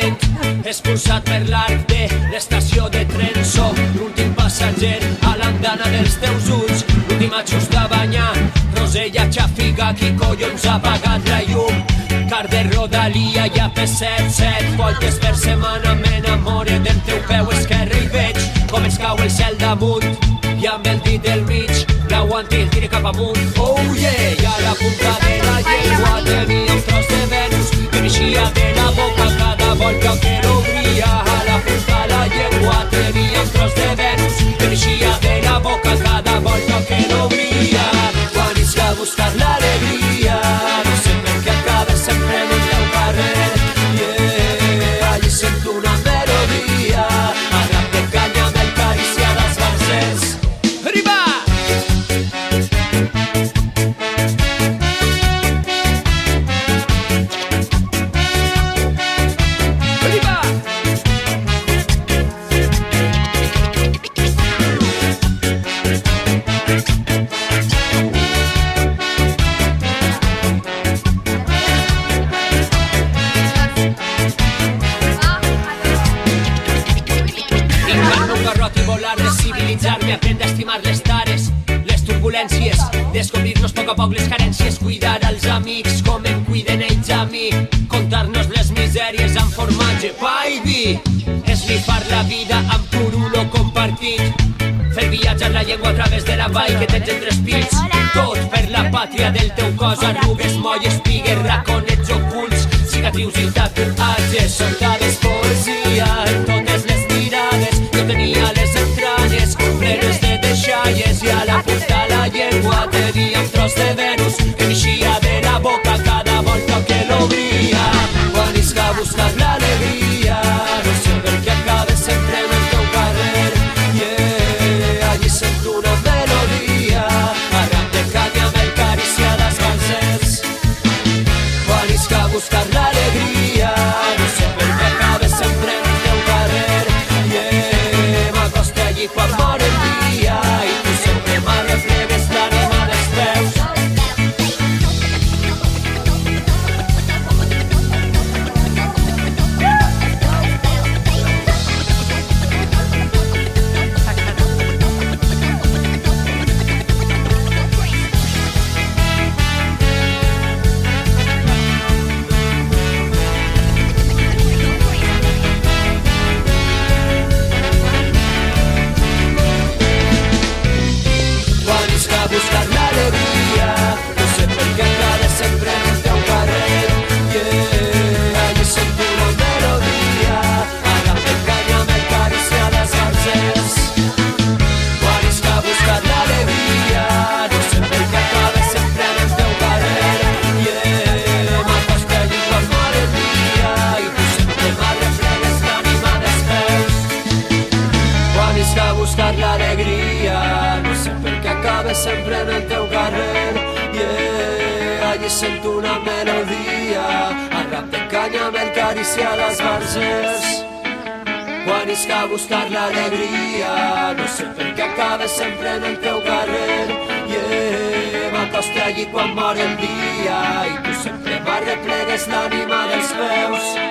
lent, expulsat per l'arc de l'estació de tren. Soc l'últim passatger a l'andana dels teus ulls, l'últim ajust a banyar. Rosella xafiga, qui collons ha apagat la llum? Car de Rodalia i a P7, 7 voltes per setmana m'enamore del teu peu esquerre i veig com ens cau el cel damunt. I amb el dit del mig l'aguanti el tiri cap amunt. Oh yeah! I a la punta de la llengua tenia un tros de Venus que n'eixia de la boca cada volta que l'obria. A la punta de la llengua tenia un tros de Venus que n'eixia de la boca cada volta que l'obria. Quan és que buscar l'alegria, no sé per què acaba sempre en el teu carrer. Yeah, allí sento una melodia, a rap de canya amb el carícia dels bancers. Arriba! Arriba! Civilitzar-me, aprendre a estimar les tares, les turbulències, descobrir-nos a poc les carències, cuidar els amics com em cuiden ells a mi, contar-nos les misèries amb formatge, pa i vi, eslipar la vida amb purulo compartit, fer viatjar la llengua a través de la vall que tens entre espills, tot per la pàtria del teu cos, arrugues, molles, pigues, raconets ocults, cicatrius i tatuatges, soldades, poesia, en totes les mirades, jo tenia les entranyes plenes de deixalles i a la punta de la llengua tenia un tros de Venus que n'eixia de la boca cada volta que l'obria. Quan és que ha buscat l'alegria, no sé per què acaba sempre en el teu carrer. Yeah, allí sento una melodia, arran de canya amb el carícia dels bancers. Quan és que ha buscat l'alegria, no sé per què acaba sempre en el teu carrer. Yeah, m'acosta allí quan mor el dia i tu sempre m'arreplegues l'ànima dels peus. Buscar l'alegria, no sé per què acaba sempre en el teu carrer. Yeah, allí sento una melodia, agafa el canya amb el carícia dels bancers. Quan és que ha buscat l'alegria, no sé per què acaba sempre en el teu carrer. Yeah, m'acosta allí quan mor el dia i tu sempre m'arreplegues l'ànima dels peus. Quan és que ha buscat l'alegria, no sé per què acaba sempre en el teu carrer. Yeah, allí sento una melodia, el rap de canya amb el carícia dels bancers. Quan és que ha buscat l'alegria, no sé per què acaba sempre en el teu carrer. Yeah, m'acosta allí quan mor el dia i tu sempre m'arreplegues l'ànima dels peus.